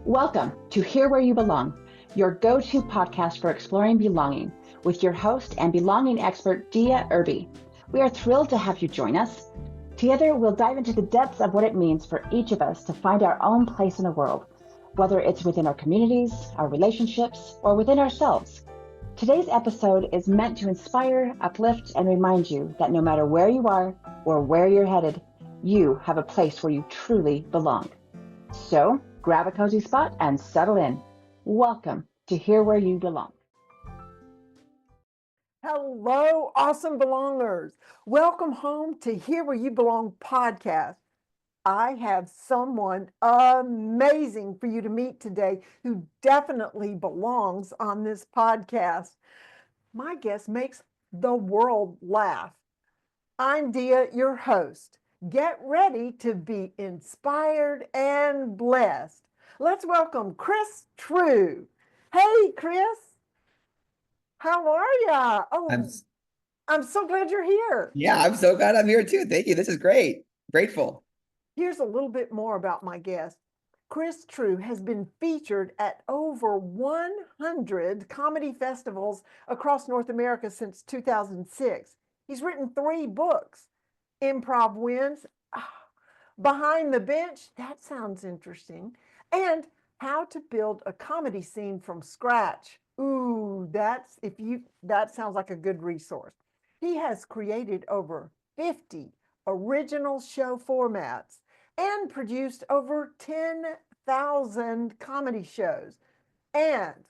Welcome to Here Where You Belong, your go-to podcast for exploring belonging with your host and belonging expert, Dia Irby. We are thrilled to have you join us. Together, we'll dive into the depths of what it means for each of us to find our own place in the world, whether it's within our communities, our relationships, or within ourselves. Today's episode is meant to inspire, uplift, and remind you that no matter where you are or where you're headed, you have a place where you truly belong. So, grab a cozy spot and settle in. Welcome to Here Where You Belong. Hello, awesome belongers. Welcome home to Here Where You Belong podcast. I have someone amazing for you to meet today who definitely belongs on this podcast. My guest makes the world laugh. I'm Dia, your host. Get ready to be inspired and blessed. Let's welcome Chris Trew. Hey, Chris. How are ya? Oh, I'm so glad you're here. Yeah, I'm so glad I'm here too. Thank you. This is great. Grateful. Here's a little bit more about my guest. Chris Trew has been featured at over 100 comedy festivals across North America since 2006. He's written 3 books. Improv Wins, Behind the Bench, that sounds interesting, and How to Build a Comedy Scene from Scratch. Ooh, that sounds like a good resource. He has created over 50 original show formats and produced over 10,000 comedy shows. And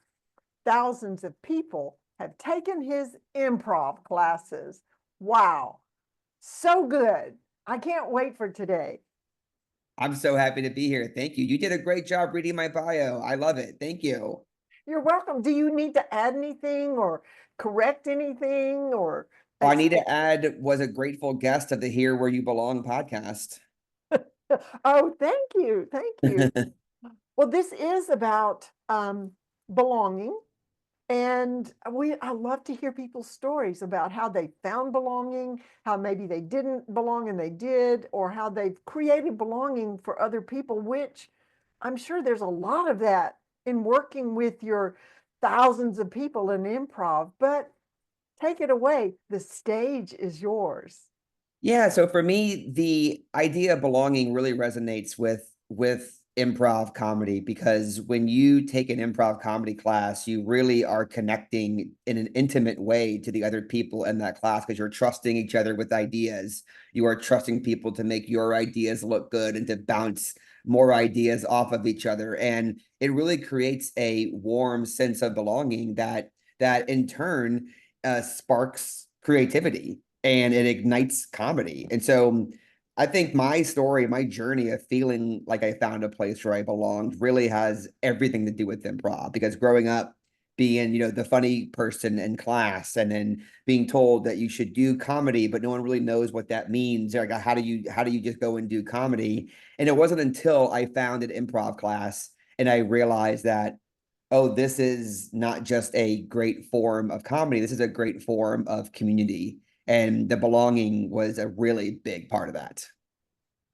thousands of people have taken his improv classes. Wow, so good. I can't wait for today. I'm so happy to be here. Thank you. You did a great job reading my bio. I love it. Thank you. You're welcome. Do you need to add anything or correct anything or? All I need to add was a grateful guest of the Here Where You Belong podcast. Oh, thank you. Thank you. Well, this is about belonging. And I love to hear people's stories about how they found belonging, how maybe they didn't belong and they did, or how they've created belonging for other people, which I'm sure there's a lot of that in working with your thousands of people in improv. But take it away. The stage is yours. Yeah, so for me, the idea of belonging really resonates with improv comedy, because when you take an improv comedy class, you really are connecting in an intimate way to the other people in that class, because you're trusting each other with ideas. You are trusting people to make your ideas look good and to bounce more ideas off of each other. And it really creates a warm sense of belonging that in turn sparks creativity and it ignites comedy. And so I think my story, my journey of feeling like I found a place where I belonged really has everything to do with improv, because growing up being, the funny person in class and then being told that you should do comedy, but no one really knows what that means. Like, how do you just go and do comedy? And it wasn't until I found an improv class and I realized that, oh, this is not just a great form of comedy. This is a great form of community. And the belonging was a really big part of that.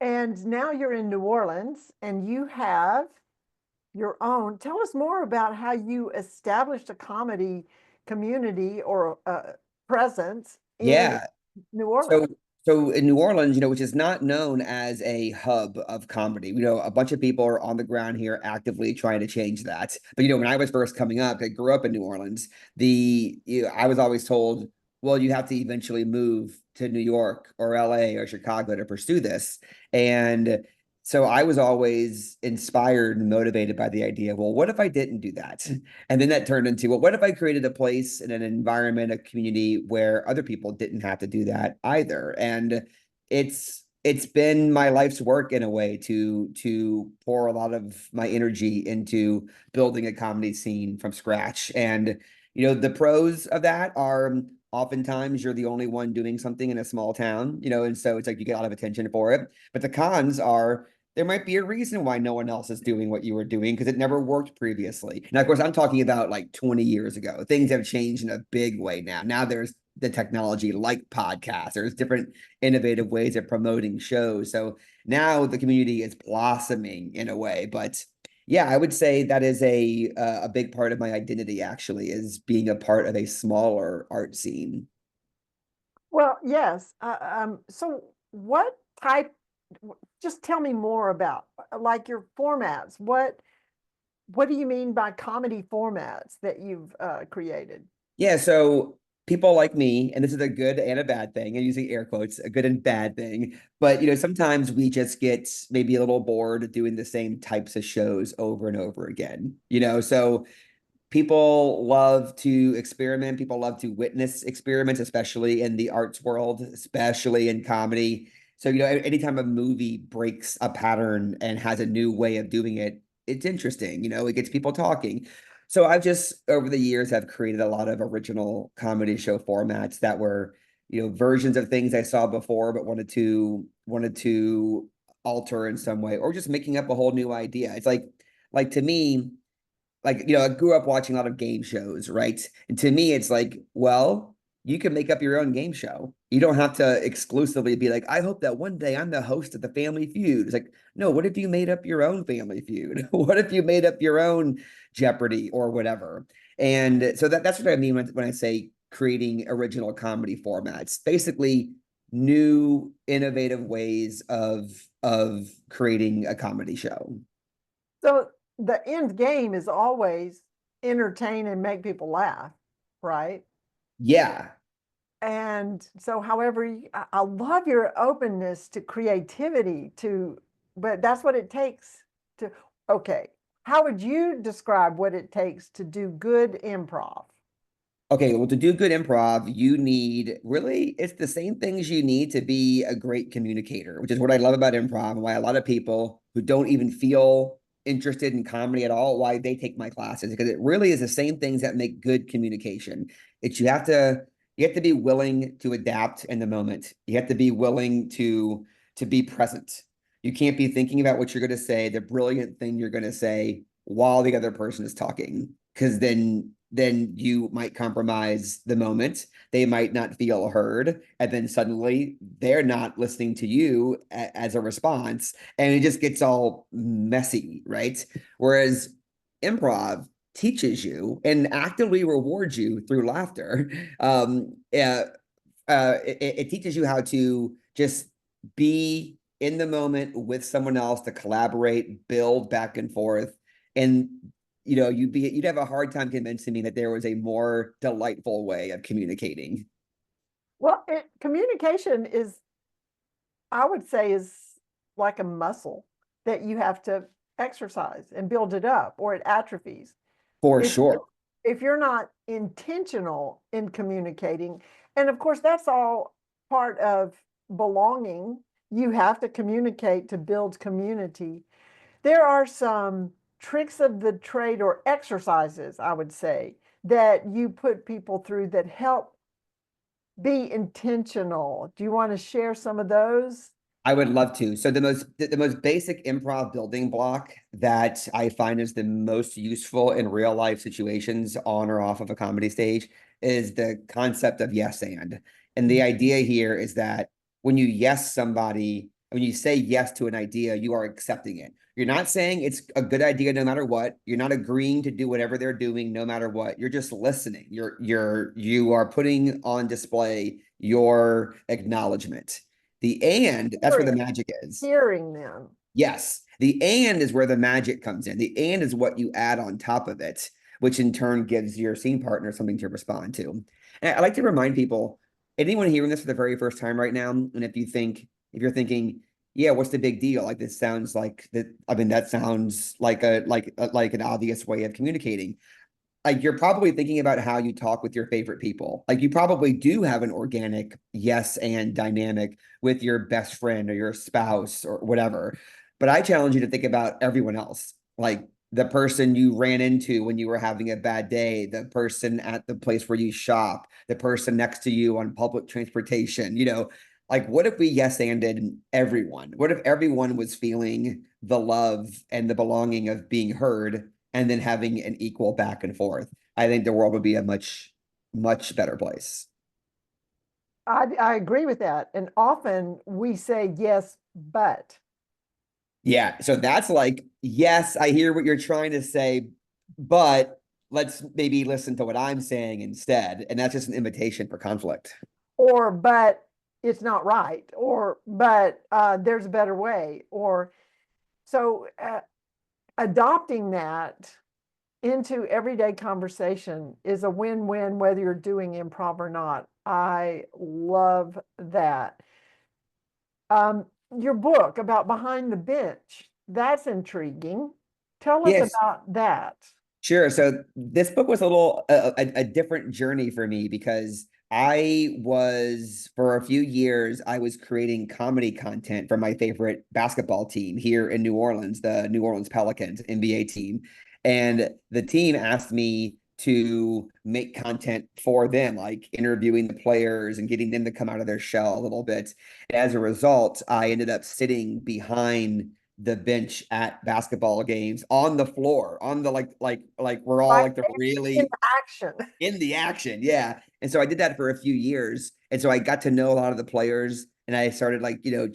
And now you're in New Orleans and you have your own. Tell us more about how you established a comedy community or presence in New Orleans. So in New Orleans, which is not known as a hub of comedy, a bunch of people are on the ground here actively trying to change that. But, when I was first coming up, I grew up in New Orleans. I was always told, well, you have to eventually move to New York or LA or Chicago to pursue this. And so I was always inspired and motivated by the idea, well, what if I didn't do that? And then that turned into, well, what if I created a place in an environment, a community where other people didn't have to do that either? And it's been my life's work in a way to pour a lot of my energy into building a comedy scene from scratch. And, the pros of that are oftentimes you're the only one doing something in a small town, and so it's like you get a lot of attention for it. But the cons are there might be a reason why no one else is doing what you were doing, because it never worked previously. Now, of course, I'm talking about like 20 years ago. Things have changed in a big way now. Now there's the technology like podcasts. There's different innovative ways of promoting shows. So now the community is blossoming in a way. But Yeah, I would say that is a big part of my identity actually, is being a part of a smaller art scene. Well, yes. So what type, just tell me more about like your formats. What do you mean by comedy formats that you've created? Yeah, so people like me, and this is a good and a bad thing, and using air quotes, a good and bad thing. But sometimes we just get maybe a little bored doing the same types of shows over and over again. So people love to experiment. People love to witness experiments, especially in the arts world, especially in comedy. So, anytime a movie breaks a pattern and has a new way of doing it, it's interesting. It gets people talking. So I've just over the years have created a lot of original comedy show formats that were, versions of things I saw before, but wanted to alter in some way, or just making up a whole new idea. It's like to me, I grew up watching a lot of game shows, right? And to me, it's like, well, you can make up your own game show. You don't have to exclusively be like, I hope that one day I'm the host of the Family Feud. It's like, no, what if you made up your own Family Feud? What if you made up your own Jeopardy or whatever? And so that's what I mean when I say creating original comedy formats. Basically, new innovative ways of creating a comedy show. So the end game is always entertain and make people laugh, right? Yeah. And so, however, I love your openness to creativity, but that's what it takes to, okay. How would you describe what it takes to do good improv? Okay, well, to do good improv, you need really, it's the same things you need to be a great communicator, which is what I love about improv and why a lot of people who don't even feel interested in comedy at all, why they take my classes, because it really is the same things that make good communication. It's you have to be willing to adapt in the moment. You have to be willing to be present. You can't be thinking about what you're going to say, the brilliant thing you're going to say while the other person is talking, because then you might compromise the moment. They might not feel heard. And then suddenly they're not listening to you as a response. And it just gets all messy, right? Whereas improv teaches you and actively rewards you through laughter. It teaches you how to just be in the moment with someone else, to collaborate, build back and forth. And you'd have a hard time convincing me that there was a more delightful way of communicating. Well, communication is, I would say, is like a muscle that you have to exercise and build it up, or it atrophies. For If sure. if you're not intentional in communicating, and of course that's all part of belonging, you have to communicate to build community. There are some tricks of the trade or exercises, I would say, that you put people through that help be intentional. Do you want to share some of those? I would love to. So the most basic improv building block that I find is the most useful in real life situations on or off of a comedy stage is the concept of yes and. And the idea here is that when you when you say yes to an idea, you are accepting it. You're not saying it's a good idea no matter what. You're not agreeing to do whatever they're doing no matter what. You're just listening. You are putting on display your acknowledgement. The and, that's where the magic is. Hearing them. Yes. The and is where the magic comes in. The and is what you add on top of it, which in turn gives your scene partner something to respond to. And I like to remind people, anyone hearing this for the very first time right now, and if you're thinking, yeah, what's the big deal? Like this sounds like that. I mean, that sounds like like an obvious way of communicating. Like you're probably thinking about how you talk with your favorite people. Like you probably do have an organic yes and dynamic with your best friend or your spouse or whatever. But I challenge you to think about everyone else, like the person you ran into when you were having a bad day, the person at the place where you shop, the person next to you on public transportation. Like what if we yes anded everyone? What if everyone was feeling the love and the belonging of being heard, and then having an equal back and forth? I think the world would be a much, much better place. I agree with that. And often we say yes, but. Yeah. So that's like, yes, I hear what you're trying to say, but let's maybe listen to what I'm saying instead. And that's just an invitation for conflict. Or, but it's not right, or, but there's a better way. Or, so adopting that into everyday conversation is a win-win, whether you're doing improv or not. I love that. Your book about Behind the Bench, that's intriguing. Tell us Yes. about that. Sure. So this book was a little a different journey for me because I was for a few years I was creating comedy content for my favorite basketball team here in New Orleans, the New Orleans Pelicans NBA team. And the team asked me to make content for them, like interviewing the players and getting them to come out of their shell a little bit. And as a result, I ended up sitting behind the bench at basketball games on the floor on the like we're all Right like the in really action. in the action. Yeah. And so I did that for a few years. And so I got to know a lot of the players and I started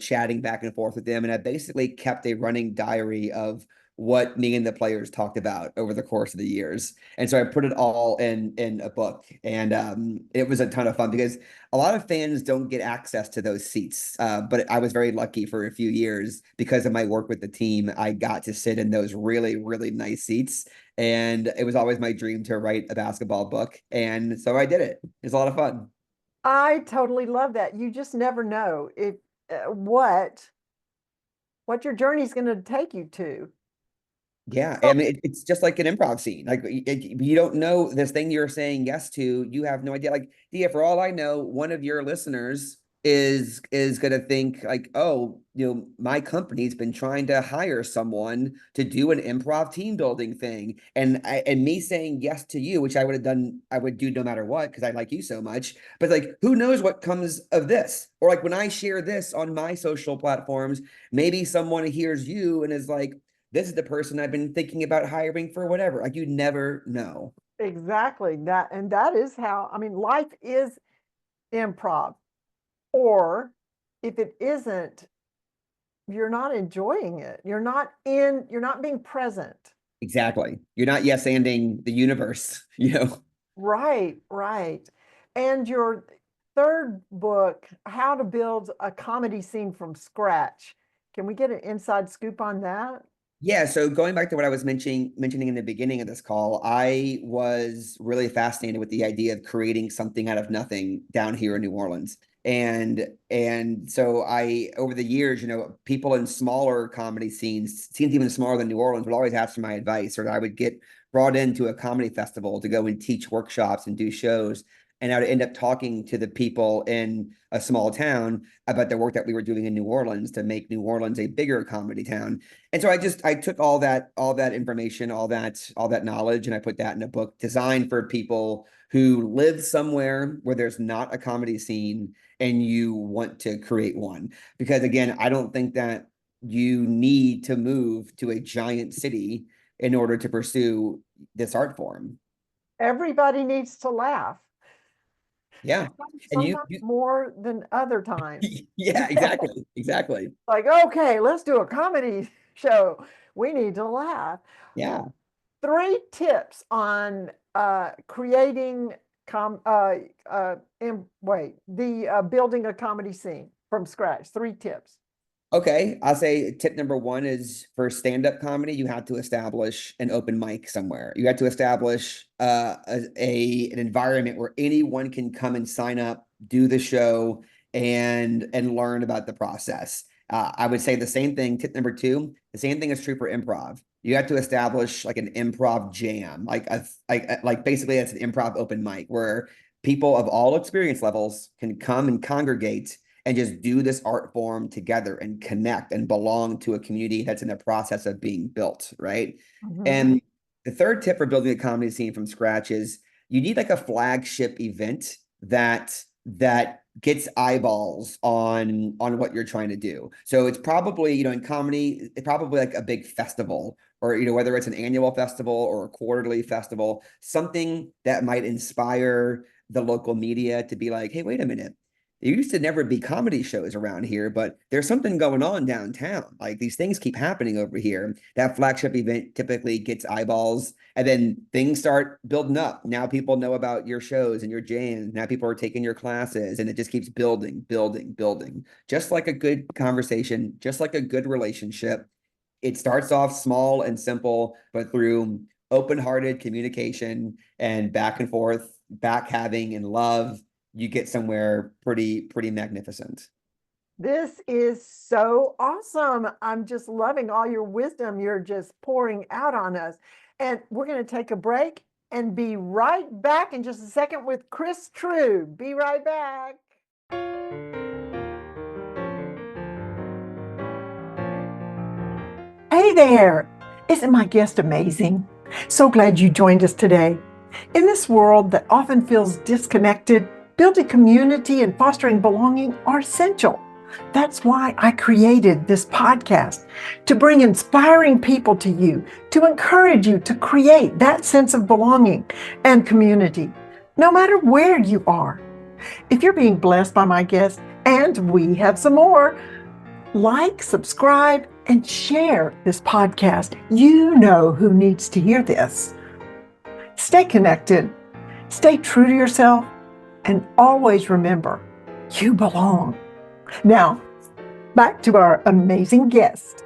chatting back and forth with them. And I basically kept a running diary of what me and the players talked about over the course of the years. And so I put it all in a book. And it was a ton of fun because a lot of fans don't get access to those seats. But I was very lucky for a few years because of my work with the team. I got to sit in those really, really nice seats. And it was always my dream to write a basketball book. And so I did it. It's a lot of fun. I totally love that. You just never know if what your journey's going to take you to. Yeah, So I mean, it's just like an improv scene. Like you don't know this thing you're saying yes to. You have no idea. Like, Dia, for all I know, one of your listeners is gonna think like, oh, my company's been trying to hire someone to do an improv team building thing, and me saying yes to you, which I would have done, I would do no matter what because I like you so much. But like, who knows what comes of this? Or like when I share this on my social platforms, maybe someone hears you and is like, this is the person I've been thinking about hiring for whatever. Like you never know. exactly that, and that is how, I mean, life is improv. Or if it isn't, you're not enjoying it. You're not being present. Exactly. You're not yes anding the universe, Right, right. And your third book, How to Build a Comedy Scene from Scratch. Can we get an inside scoop on that? Yeah, so going back to what I was mentioning in the beginning of this call, I was really fascinated with the idea of creating something out of nothing down here in New Orleans. And so I over the years, people in smaller comedy scenes even smaller than New Orleans, would always ask for my advice, or I would get brought into a comedy festival to go and teach workshops and do shows. And I would end up talking to the people in a small town about the work that we were doing in New Orleans to make New Orleans a bigger comedy town. And so I took all that information, all that knowledge, and I put that in a book designed for people who live somewhere where there's not a comedy scene and you want to create one. Because again, I don't think that you need to move to a giant city in order to pursue this art form. Everybody needs to laugh, Yeah. And you, sometimes you more than other times. yeah, exactly. Exactly. Like, okay, let's do a comedy show. We need to laugh. Yeah. Three tips on creating building a comedy scene from scratch. Three tips. Okay, I'll say tip number one is for stand-up comedy, you have to establish an open mic somewhere. You have to establish an environment where anyone can come and sign up, do the show, and learn about the process. I would say the same thing. Tip number two, the same thing is true for improv. You have to establish like an improv jam, like basically it's an improv open mic where people of all experience levels can come and congregate and just do this art form together and connect and belong to a community that's in the process of being built, right? Mhm. And the third tip for building a comedy scene from scratch is you need like a flagship event that gets eyeballs on what you're trying to do. So it's probably, in comedy, it's probably like a big festival or whether it's an annual festival or a quarterly festival, something that might inspire the local media to be like, hey, wait a minute, there used to never be comedy shows around here, but there's something going on downtown. Like these things keep happening over here. That flagship event typically gets eyeballs, and then things start building up. Now people know about your shows and your jams. Now people are taking your classes, and it just keeps building, building, building. Just like a good conversation, just like a good relationship. It starts off small and simple, but through open-hearted communication and back and forth, back having and love, you get somewhere pretty magnificent. This is so awesome. I'm just loving all your wisdom you're just pouring out on us. And we're going to take a break and be right back in just a second with Chris Trew. Be right back. Hey there. Isn't my guest amazing? So glad you joined us today. In this world that often feels disconnected, building community and fostering belonging are essential. That's why I created this podcast, to bring inspiring people to you, to encourage you to create that sense of belonging and community, no matter where you are. If you're being blessed by my guests, and we have some more, like, subscribe, and share this podcast. You know who needs to hear this. Stay connected, stay true to yourself, and always remember, you belong. Now, back to our amazing guest.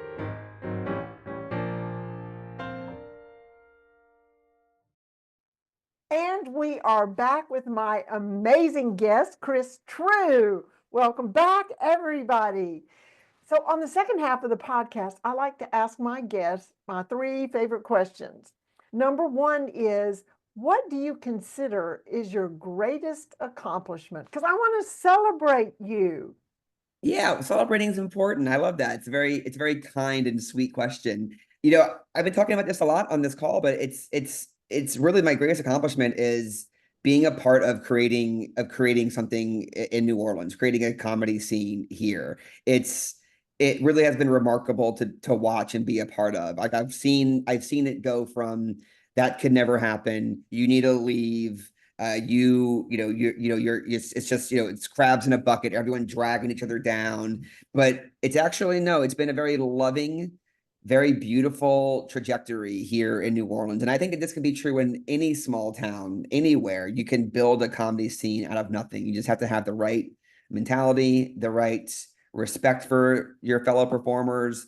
And we are back with my amazing guest, Chris Trew. Welcome back, everybody. So on the second half of the podcast, I like to ask my guests my 3 favorite questions. Number 1 is, what do you consider is your greatest accomplishment? Because I want to celebrate you. Yeah, celebrating is important. I love that. It's a very kind and sweet question. I've been talking about this a lot on this call, but it's really my greatest accomplishment is being a part of creating something in New Orleans, creating a comedy scene here. It really has been remarkable to watch and be a part of. Like I've seen it go from that could never happen. You need to leave. It's just, it's crabs in a bucket, everyone dragging each other down. But it's actually, no, it's been a very loving, very beautiful trajectory here in New Orleans. And I think that this can be true in any small town, anywhere. You can build a comedy scene out of nothing. You just have to have the right mentality, the right respect for your fellow performers,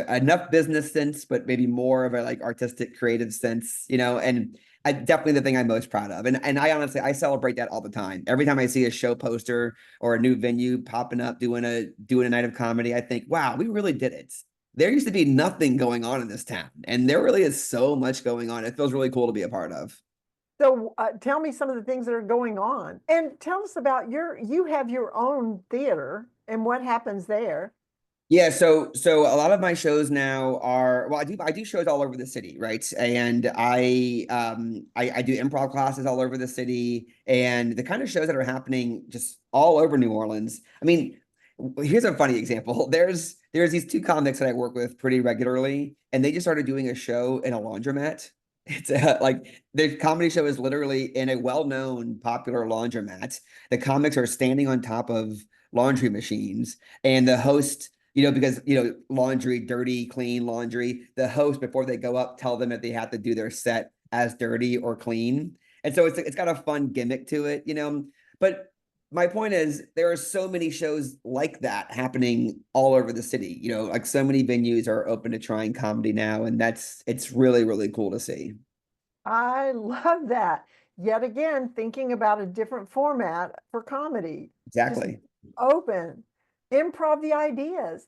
enough business sense, but maybe more of a like artistic, creative sense, and definitely the thing I'm most proud of. And I honestly, I celebrate that all the time. Every time I see a show poster or a new venue popping up, doing a night of comedy, I think, wow, we really did it. There used to be nothing going on in this town, and there really is so much going on. It feels really cool to be a part of. So tell me some of the things that are going on, and tell us about you have your own theater and what happens there. Yeah, so a lot of my shows now are, well, I do shows all over the city, right? And I do improv classes all over the city, and the kind of shows that are happening just all over New Orleans. I mean, here's a funny example. There's these 2 comics that I work with pretty regularly, and they just started doing a show in a laundromat. It's like the comedy show is literally in a well-known popular laundromat. The comics are standing on top of laundry machines, and the host, because, laundry, dirty, clean laundry, the host, before they go up, tell them that they have to do their set as dirty or clean. And so it's got a fun gimmick to it, but my point is there are so many shows like that happening all over the city, like so many venues are open to trying comedy now. And it's really, really cool to see. I love that. Yet again, thinking about a different format for comedy. Exactly. Just open, improv the ideas.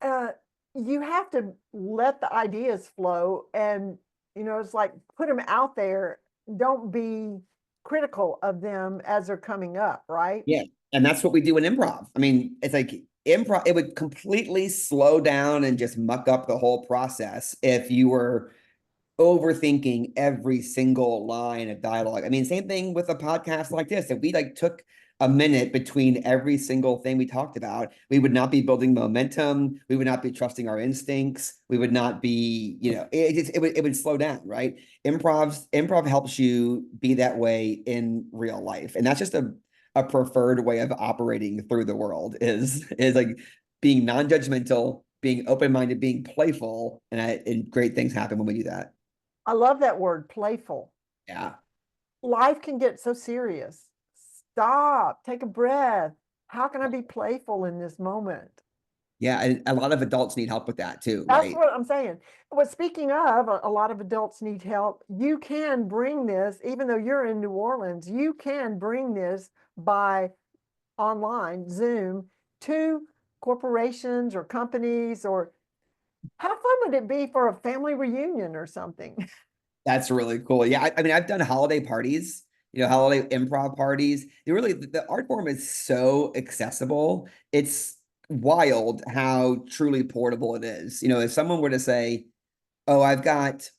You have to let the ideas flow, and it's like put them out there. Don't be critical of them as they're coming up, right? Yeah. And that's what we do in improv. I mean, it's like improv, it would completely slow down and just muck up the whole process if you were overthinking every single line of dialogue. I mean, same thing with a podcast like this. If we took a minute between every single thing we talked about, we would not be building momentum. We would not be trusting our instincts. We would not be, it would slow down, right? Improv helps you be that way in real life. And that's just a a preferred way of operating through the world is like being non-judgmental, being open-minded, being playful, and great things happen when we do that. I love that word, playful. Yeah. Life can get so serious. Stop, take a breath. How can I be playful in this moment? Yeah, and a lot of adults need help with that too, That's right? what I'm saying. Well, speaking of, a lot of adults need help. You can bring this, even though you're in New Orleans, you can bring this by online, Zoom, to corporations or companies, or how fun would it be for a family reunion or something? That's really cool. Yeah, I mean, I've done holiday parties, holiday improv parties. The art form is so accessible. It's wild how truly portable it is. If someone were to say, "Oh, I've got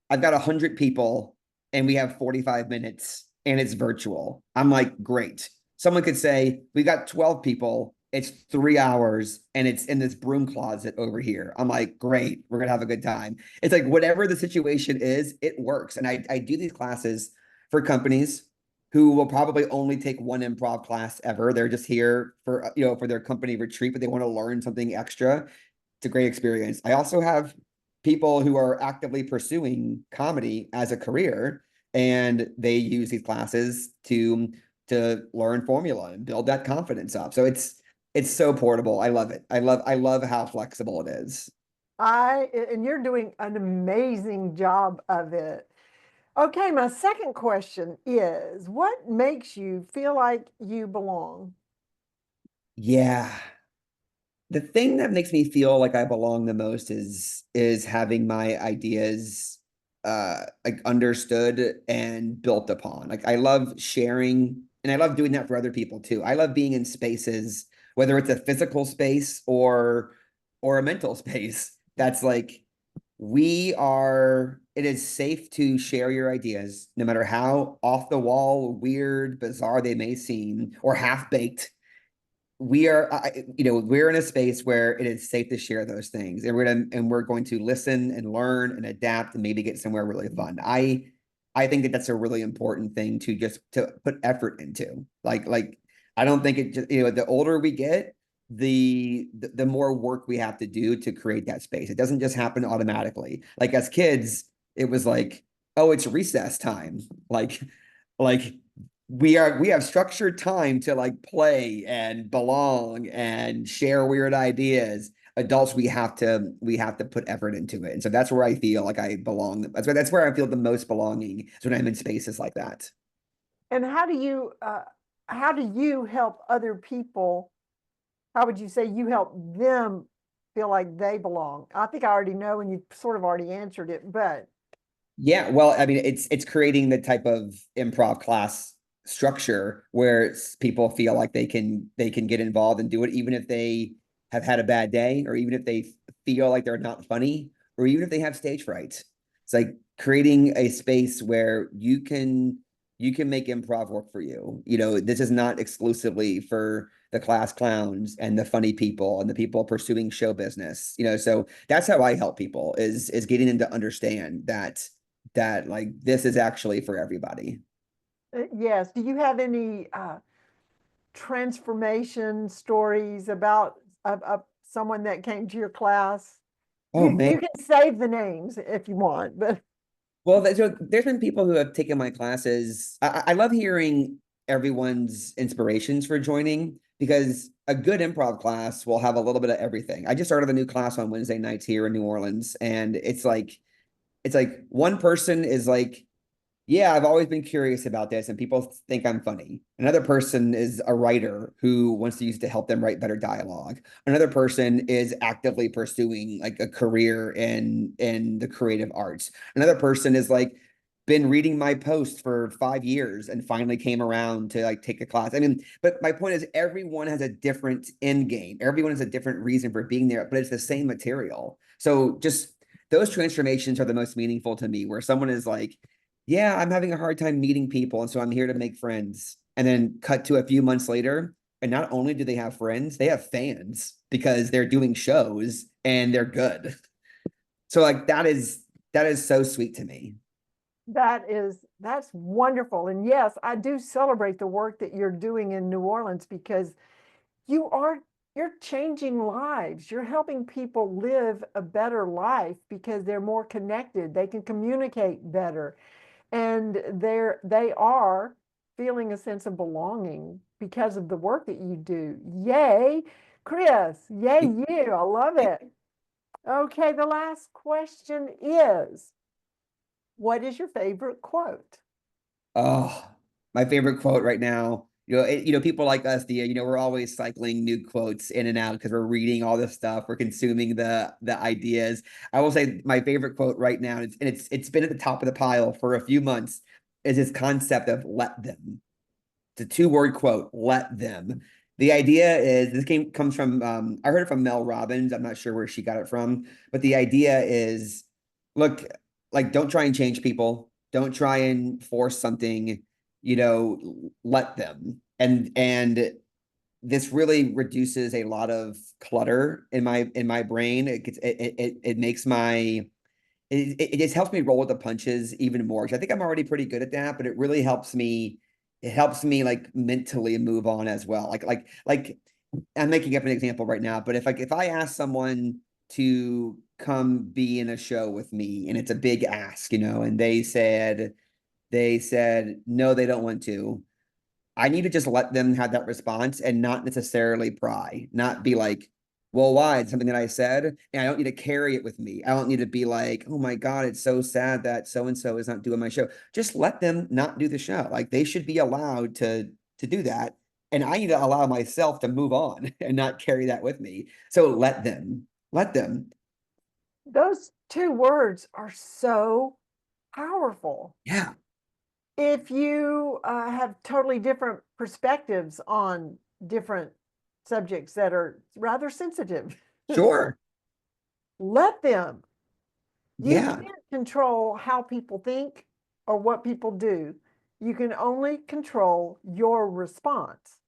100 people and we have 45 minutes and it's virtual." I'm like, "Great." Someone could say, "We got 12 people, it's 3 hours and it's in this broom closet over here." I'm like, "Great, we're gonna have a good time." It's like whatever the situation is, it works. And I do these classes for companies who will probably only take one improv class ever. They're just here for for their company retreat, but they want to learn something extra. It's a great experience. I also have people who are actively pursuing comedy as a career, and they use these classes to learn formula and build that confidence up. So it's so portable. I love it. I love how flexible it is. And you're doing an amazing job of it. Okay, my second question is, what makes you feel like you belong? Yeah. The thing that makes me feel like I belong the most is having my ideas like understood and built upon. Like I love sharing and I love doing that for other people too. I love being in spaces, whether it's a physical space or a mental space, that's like it is safe to share your ideas, no matter how off the wall, weird, bizarre they may seem, or half baked. We're in a space where it is safe to share those things, and we're going to listen and learn and adapt and maybe get somewhere really fun. I think that that's a really important thing to put effort into. Like I don't think it just, the older we get, the more work we have to do to create that space. It doesn't just happen automatically. Like as kids, it was like, oh, it's recess time. Like we have structured time to like play and belong and share weird ideas. Adults, we have to put effort into it. And so that's where I feel like I belong. That's where I feel the most belonging, is when I'm in spaces like that. And how do you help other people? How would you say you help them feel like they belong? I think I already know, and you sort of already answered it, but Yeah, well, I mean, it's creating the type of improv class structure where people feel like they can get involved and do it, even if they have had a bad day, or even if they feel like they're not funny, or even if they have stage fright. It's like creating a space where you can make improv work for you. This is not exclusively for the class clowns and the funny people and the people pursuing show business. So that's how I help people, is getting them to understand that like this is actually for everybody. yes. Do you have any transformation stories about someone that came to your class? Oh You man. you can save the names if you want, but Well, there's been people who have taken my classes. I love hearing everyone's inspirations for joining, because a good improv class will have a little bit of everything. I just started a new class on Wednesday nights here in New Orleans, and it's like one person is like, yeah, I've always been curious about this, and people think I'm funny. Another person is a writer who wants to use it to help them write better dialogue. Another person is actively pursuing like a career in the creative arts. Another person is like been reading my post for 5 years and finally came around to like take a class. I mean, but my point is everyone has a different end game. Everyone has a different reason for being there, but it's the same material. So just those transformations are the most meaningful to me, where someone is like, yeah, I'm having a hard time meeting people, and so I'm here to make friends. And then cut to a few months later, and not only do they have friends, they have fans because they're doing shows and they're good. So like that is so sweet to me. That's wonderful. And yes, I do celebrate the work that you're doing in New Orleans because you are you're changing lives. You're helping people live a better life because they're more connected. They can communicate better and they are feeling a sense of belonging because of the work that you do. Yay, Chris. Yay, you. I love it. Okay, the last question is, what is your favorite quote? Oh, my favorite quote right now. People like us, Dia, we're always cycling new quotes in and out because we're reading all this stuff, we're consuming the ideas. I will say my favorite quote right now, and it's been at the top of the pile for a few months, is this concept of let them. It's a two-word quote, let them. The idea is comes from I heard it from Mel Robbins. I'm not sure where she got it from, but the idea is, look, like don't try and change people. Don't try and force something, let them. And this really reduces a lot of clutter in my brain. It makes my it just helps me roll with the punches even more. 'Cause I think I'm already pretty good at that, but it really helps me. It helps me like mentally move on as well. Like I'm making up an example right now, but if I ask someone to come be in a show with me and it's a big ask, and they said no, they don't want to. I need to just let them have that response and not necessarily pry, not be like, well, why? It's something that I said, and I don't need to carry it with me. I don't need to be like, oh my God, it's so sad that so and so is not doing my show. Just let them not do the show. Like they should be allowed to do that. And I need to allow myself to move on and not carry that with me. So let them. Let them. Those two words are so powerful. Yeah. If you have totally different perspectives on different subjects that are rather sensitive, Sure. let them. You Yeah. can't control how people think or what people do. You can only control your response.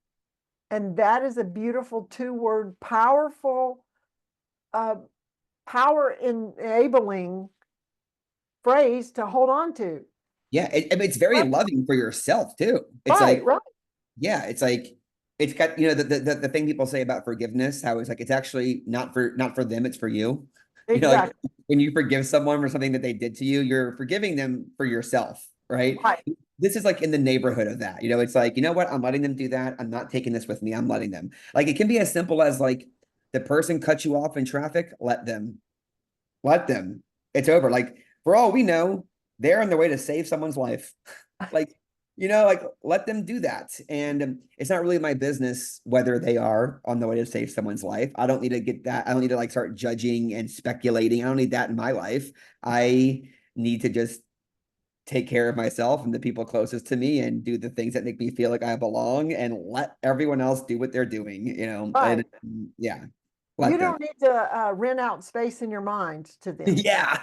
And that is a beautiful two-word, powerful, uh, power enabling phrase to hold on to. Yeah. It's very loving for yourself too. It's Right, like, right. yeah, it's like it's got the thing people say about forgiveness, how it's like it's actually not for them, it's for you. Like Exactly. when you forgive someone for something that they did to you, you're forgiving them for yourself, right? Right. This is like in the neighborhood of that. It's like, you know what? I'm letting them do that. I'm not taking this with me. I'm letting them. Like it can be as simple as like the person cut you off in traffic, let them. Let them. It's over. Like for all we know, they're on their way to save someone's life. Like, like let them do that. And it's not really my business whether they are on the way to save someone's life. I don't need to get that. I don't need to like start judging and speculating. I don't need that in my life. I need to just take care of myself and the people closest to me and do the things that make me feel like I belong and let everyone else do what they're doing. And Right. yeah, You let them. don't need to rent out space in your mind to them. Yeah.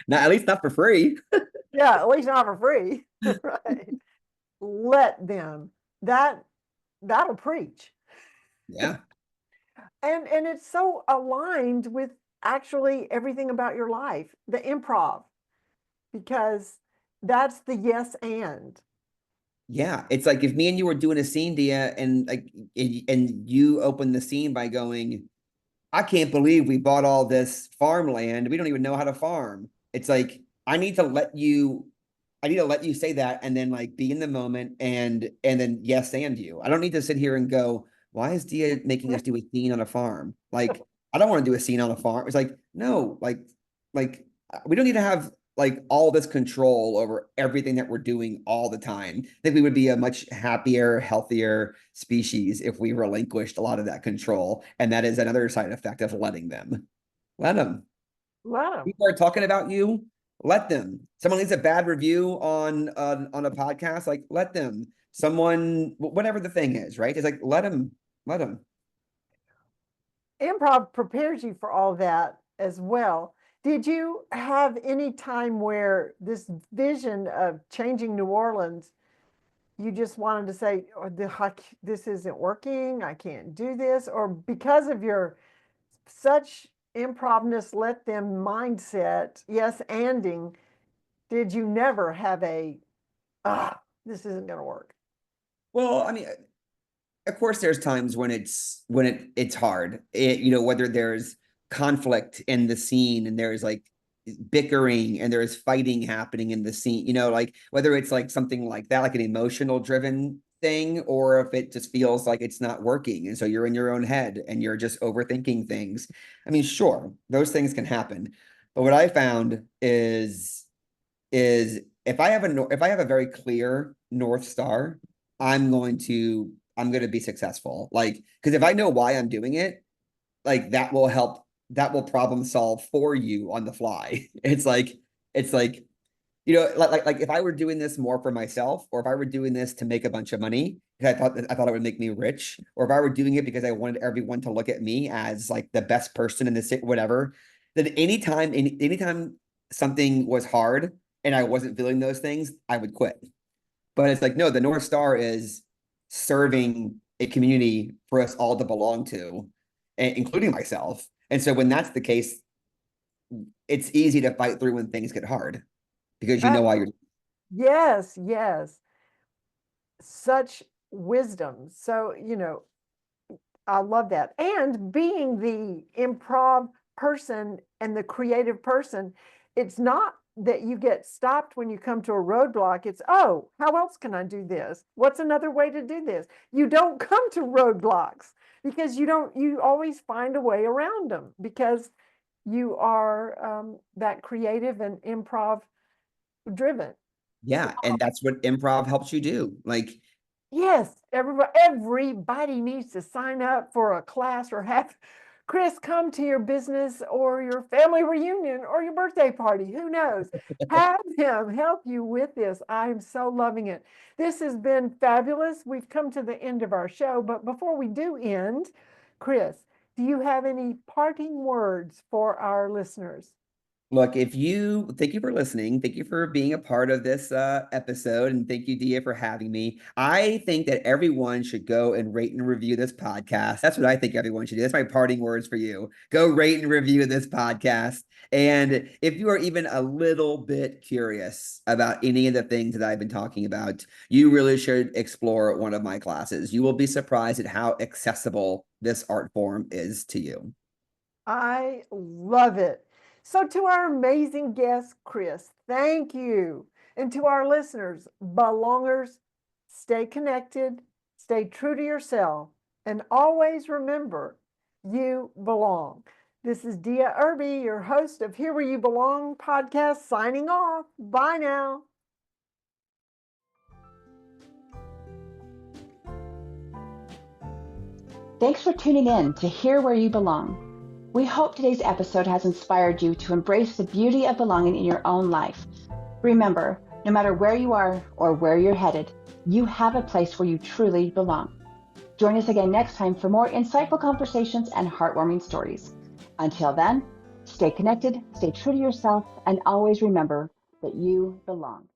Not at least not for free. Yeah, at least not for free. Right. Let them. That'll preach. Yeah. And it's so aligned with actually everything about your life, the improv, because that's the yes and. Yeah, it's like if me and you were doing a scene, Dia, and like and you open the scene by going, I can't believe we bought all this farmland. We don't even know how to farm. It's like I need to let you say that and then like be in the moment and then yes and you. I don't need to sit here and go, why is Dia making us do a scene on a farm? Like, I don't want to do a scene on a farm. It's like, no, like we don't need to have like all this control over everything that we're doing all the time. I think we would be a much happier, healthier species if we relinquished a lot of that control. And that is another side effect of letting them. Let them. Let them. People are talking about you. Let them. Someone leaves a bad review on a podcast. Like let them. Someone, whatever the thing is, right? It's like let them. Let them. Improv prepares you for all that as well. Did you have any time where this vision of changing New Orleans, you just wanted to say, oh, this isn't working, I can't do this, or because of your such improvness, let them mindset, yes, anding, did you never have this isn't going to work? Well, I mean, of course, there's times when it's hard. Whether there's conflict in the scene and there's like bickering and there's fighting happening in the scene. Like whether it's like something like that, like an emotional driven thing, or if it just feels like it's not working, and so you're in your own head and you're just overthinking things. I mean, sure, those things can happen, but what I found is if I have a very clear North Star, I'm going to be successful. Like, because if I know why I'm doing it, like that will problem solve for you on the fly. It's like, like if I were doing this more for myself, or if I were doing this to make a bunch of money, because I thought it would make me rich, or if I were doing it because I wanted everyone to look at me as like the best person in the city, whatever, then anytime something was hard and I wasn't feeling those things, I would quit. But it's like, no, the North Star is serving a community for us all to belong to, including myself. And so when that's the case, it's easy to fight through when things get hard because you know why you're. Yes, yes. Such wisdom. So, I love that. And being the improv person and the creative person, it's not that you get stopped when you come to a roadblock. It's, oh, how else can I do this? What's another way to do this? You don't come to roadblocks because you always find a way around them because you are that creative and improv driven. Yeah, and that's what improv helps you do. Like, yes, everybody needs to sign up for a class or have Chris come to your business or your family reunion or your birthday party. Who knows? Have him help you with this. I'm so loving it. This has been fabulous. We've come to the end of our show, but before we do end, Chris, do you have any parting words for our listeners? look, thank you for listening. Thank you for being a part of this episode. And thank you, Dia, for having me. I think that everyone should go and rate and review this podcast. That's what I think everyone should do. That's my parting words for you. Go rate and review this podcast. And if you are even a little bit curious about any of the things that I've been talking about, you really should explore one of my classes. You will be surprised at how accessible this art form is to you. I love it. So, to our amazing guest, Chris, thank you. And to our listeners, belongers, stay connected, stay true to yourself, and always remember you belong. This is Dia Irby, your host of Here Where You Belong podcast, signing off. Bye now. Thanks for tuning in to Here Where You Belong. We hope today's episode has inspired you to embrace the beauty of belonging in your own life. Remember, no matter where you are or where you're headed, you have a place where you truly belong. Join us again next time for more insightful conversations and heartwarming stories. Until then, stay connected, stay true to yourself, and always remember that you belong.